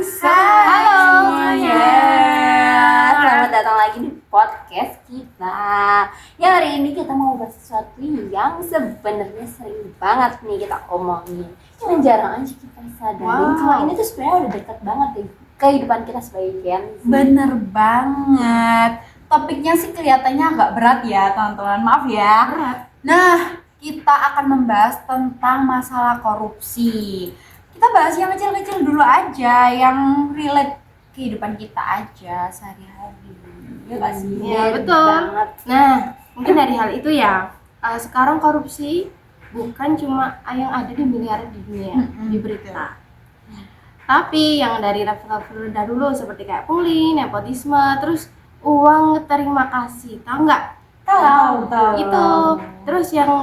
Halo semuanya. Selamat datang lagi di podcast kita. Ya, hari ini kita mau bahas sesuatu yang sebenarnya sering banget nih kita omongin. Cuman jarang aja kita sadarin kalau ini tuh sebenarnya udah dekat banget di kehidupan kita sebagai Gen Z. Bener banget. Topiknya sih kelihatannya agak berat ya teman-teman, maaf ya. Nah, kita akan membahas tentang masalah korupsi. Kita bahas yang kecil-kecil dulu aja, yang relate kehidupan kita aja sehari-hari. Ya nggak sih? Iya, Bener betul. banget. Nah, mungkin dari hal itu ya, sekarang korupsi bukan cuma yang ada di miliaran di dunia, di berita. Tapi yang dari level-level rendah dulu seperti kayak pungli, nepotisme, terus uang terima kasih, tahu nggak? Tahu. Itu. Terus yang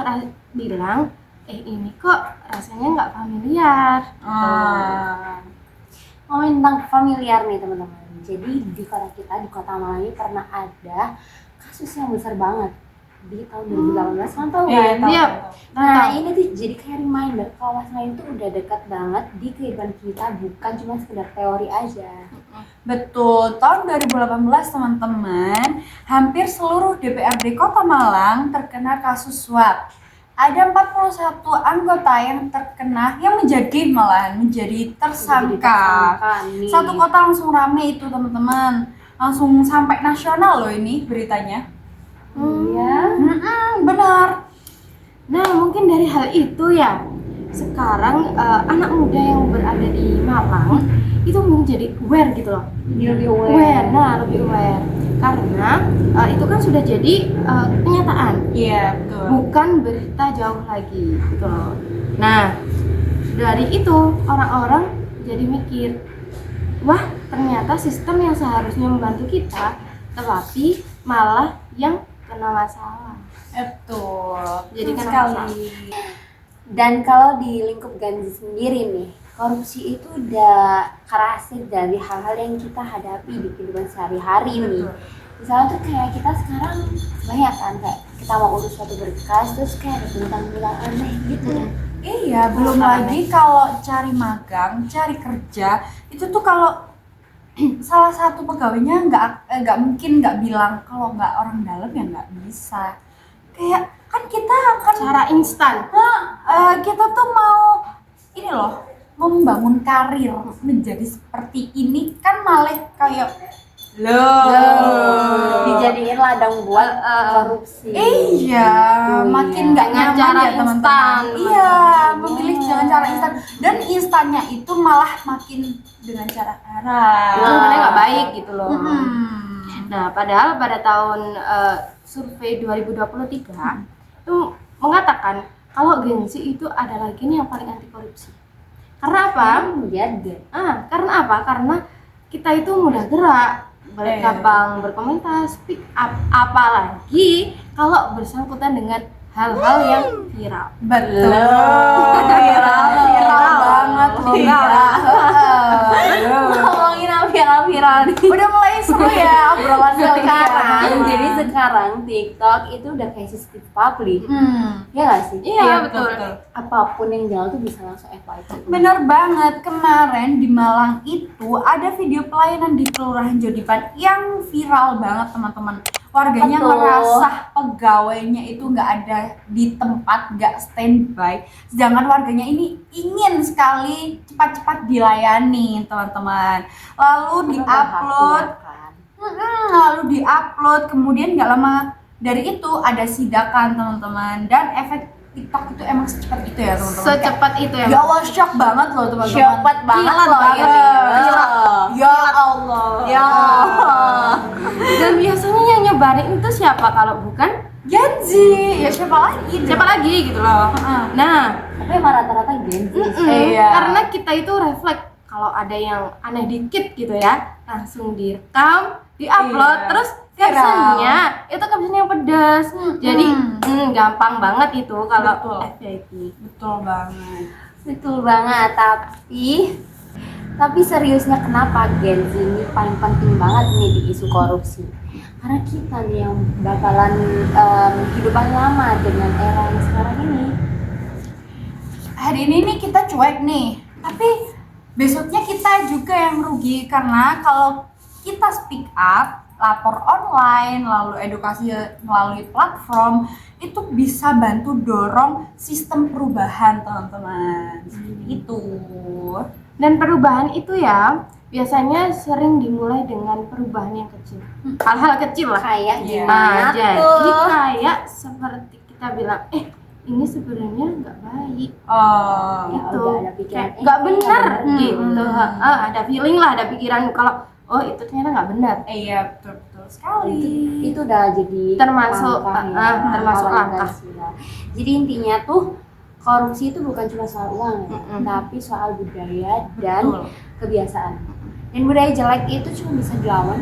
bilang, ini kok rasanya nggak familiar. Ngomongin tentang familiar nih teman-teman. Jadi di kota kita, di kota Malang ini pernah ada kasus yang besar banget di tahun 2018. Kan tahu kan? Iya. Nah, ini tuh jadi kayak reminder kalau masalah itu udah dekat banget di kehidupan kita, bukan cuma sekedar teori aja. Betul, tahun 2018 teman-teman, hampir seluruh DPRD Kota Malang terkena kasus suap. Ada 41 anggota yang terkena, yang menjadi tersangka. Nih. Satu kota langsung rame itu teman-teman, langsung sampai nasional loh ini beritanya. Iya. Benar. Nah, mungkin dari hal itu ya, sekarang anak muda yang berada di Malang itu menjadi aware gitu loh. Lebih aware. Lebih aware. Karena itu kan sudah jadi kenyataan, Iya, betul. bukan berita jauh lagi gitu loh. Nah, dari itu orang-orang jadi mikir, wah ternyata sistem yang seharusnya membantu kita, tetapi malah yang kena masalah. Betul. Jadi kan sekali. Dan kalau di lingkup Gen Z sendiri nih, korupsi itu udah kerasa dari hal-hal yang kita hadapi di kehidupan sehari-hari nih. Misalnya tuh kayak kita sekarang banyak kan kayak kita mau urus suatu berkas terus kayak ada bintang-bintang aneh gitu. Iya, belum lagi kalau cari magang, cari kerja, itu tuh kalau salah satu pegawainya nggak mungkin nggak bilang, kalau nggak orang dalam ya nggak bisa. Kayak kan kita kan Cara instan. kita tuh mau ini loh, mau membangun karir menjadi seperti ini kan malah kayak Dijadiin ladang buat korupsi. Iya, makin nggak Dengan nyaman cara ya teman-teman. instan. Iya, memilih dengan cara instan, dan instannya itu malah makin dengan cara haram. Itu sebenarnya nggak baik gitu loh. Hmm. Nah, padahal pada tahun survei 2023 itu mengatakan kalau Gen Z itu adalah Gen yang paling anti korupsi. Karena apa? Jadi Karena apa? Karena kita itu mudah gerak, gampang berkomentar, speak up, apalagi kalau bersangkutan dengan hal-hal yang viral. Betul. Viral banget loh. ngomongin viral nih. Udah mulai seru ya obrolan Sekarang, kali jadi sekarang TikTok itu udah kayak sistem publik. Ya nggak sih? Iya, betul. Apapun yang jalan tuh bisa langsung FYP. Bener banget, kemarin di Malang itu ada video pelayanan di Kelurahan Jodipan yang viral banget teman-teman. Warganya Betul. ngerasa pegawainya itu nggak ada di tempat, nggak standby. Sedangkan warganya ini ingin sekali cepat-cepat dilayani teman-teman. Lalu diupload, kemudian nggak lama dari itu ada sidakan teman-teman, dan efek TikTok itu emang secepat itu ya teman-teman. Secepat itu ya. Ya Allah, shock banget loh teman-teman. Cepat banget Kilat loh banget. ini. Gila. Ya Allah. Ya. Dan biasanya yang nyebarin itu siapa kalau bukan Gen Z. Ya siapa lagi? siapa lagi gitu loh. Nah, Tapi emang rata-rata Gen Z. Iya. karena kita itu refleks kalau ada yang aneh dikit gitu ya, langsung direkam, diupload, Iya. terus Viral. captionnya itu caption yang pedas. Jadi gampang banget itu kalau Betul. FYP. Betul banget. Betul banget, tapi seriusnya kenapa Gen Z ini paling penting banget nih di isu korupsi? Karena kita nih yang bakalan hidupan lama dengan era yang sekarang ini. Hari ini nih kita cuek nih, tapi besoknya kita juga yang rugi, karena kalau kita speak up, lapor online, lalu edukasi melalui platform, itu bisa bantu dorong sistem perubahan, teman-teman. Seperti itu. Dan perubahan itu ya biasanya sering dimulai dengan perubahan yang kecil. Hal-hal kecil lah. Kayak Iya. gimana Jadi tuh? kayak seperti kita bilang, ini sebenarnya nggak baik. Oh, Gitu. udah ada pikiran, Kayak nggak benar nggak gitu. Ada feeling lah, ada pikiran kalau itu ternyata nggak benar. iya betul sekali. itu udah jadi Termasuk, langkah ya. termasuk Awal langkah. Pancasila. Jadi intinya tuh korupsi itu bukan cuma soal uang ya, tapi soal budaya dan Betul. kebiasaan. Dan budaya jelek itu cuma bisa dilawan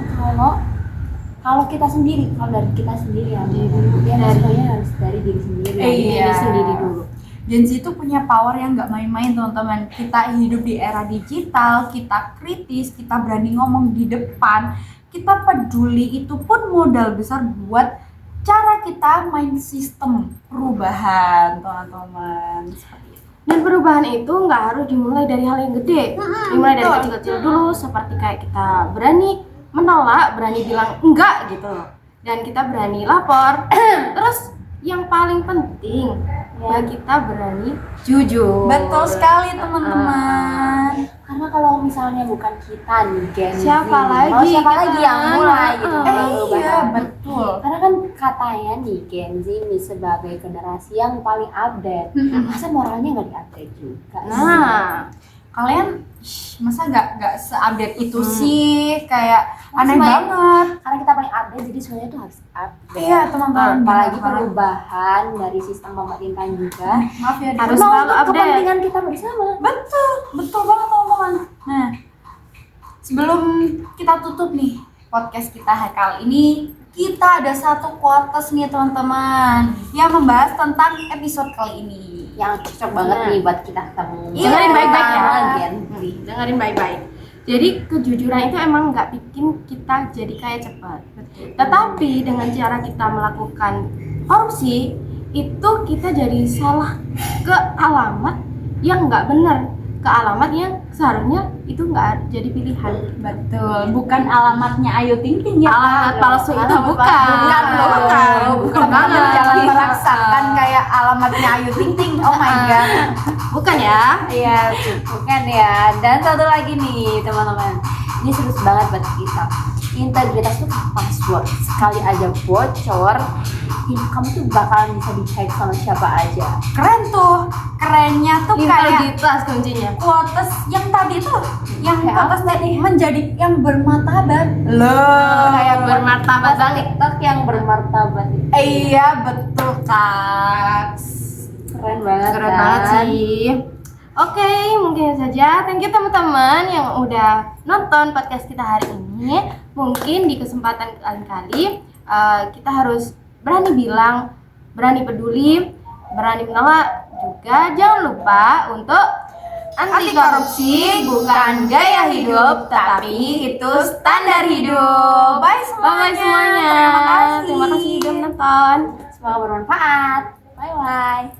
kalau kita sendiri, kalau dari kita sendiri ya. Semuanya harus dari diri sendiri. Iya. Diri sendiri dulu. Gen Z itu punya power yang nggak main-main, teman-teman. Kita hidup di era digital, kita kritis, kita berani ngomong di depan, kita peduli, itu pun modal besar buat cara kita main sistem perubahan, teman-teman. Seperti itu. Dan perubahan itu nggak harus dimulai dari hal yang gede. Dimulai dari betul. kecil-kecil dulu, seperti kayak kita berani menolak, berani bilang enggak gitu. Dan kita berani lapor. Terus yang paling penting ya kita berani jujur. Betul sekali, teman-teman. Karena kalau misalnya bukan kita nih Gen Z, Siapa mau lagi siapa kan? lagi yang mulai gitu Iya, perubahan. betul. Karena kan katanya nih Gen Z nih sebagai generasi yang paling update, masa moralnya nggak diupdate juga sih? Nah, Kalian masa nggak seupdate itu sih, kayak aneh Semuanya- banget. karena kita paling update jadi semuanya tuh harus update. Iya, teman-teman. Apalagi Benar. perubahan dari sistem pemerintahan juga Maaf ya, Harus mau selalu untuk update. kepentingan kita bersama. betul banget, teman-teman. Nah, sebelum kita tutup nih podcast kita hari kali ini, kita ada satu quotes nih, teman-teman, yang membahas tentang episode kali ini. Yang cocok banget Nah. nih buat kita ketemu. Iya, dengerin baik-baik ya. Gen Z. dengerin baik-baik. Jadi kejujuran itu emang nggak bikin kita jadi kaya cepat. Tetapi dengan cara kita melakukan korupsi itu kita jadi salah ke alamat yang nggak benar, ke alamat yang seharusnya itu nggak jadi pilihan. Betul, bukan alamatnya Ayu Ting Ting ya. Alamat palsu itu Alamat bukan. palsu. Bukan Teman-teman, banget. jangan meraksakan kayak alamatnya Ayu Ting Ting. Oh my god. Bukan ya. Iya, bukan ya. Dan satu lagi nih teman-teman, ini serius banget buat kita. Integritas tuh password. Sekali aja bocor, kamu tuh bakalan bisa dihack sama siapa aja. Keren tuh. Kerennya tuh kayak Integritas kuncinya. quotes yang tadi tuh, yang Kayak quotes tadi menjadi yang bermartabat. Loh, Kayak bermartabat Pas banget. TikTok yang bermartabat. Iya, betul, Kak. Keren banget. Keren kan? banget sih. Oke, mungkin saja. Thank you teman-teman yang udah nonton podcast kita hari ini. Mungkin di kesempatan lain kali kita harus berani bilang, berani peduli, berani menolak juga. Jangan lupa untuk anti korupsi bukan gaya hidup, tapi itu standar hidup. Bye semuanya. Bye semuanya. Terima kasih. Terima kasih sudah menonton. Semoga bermanfaat. Bye bye.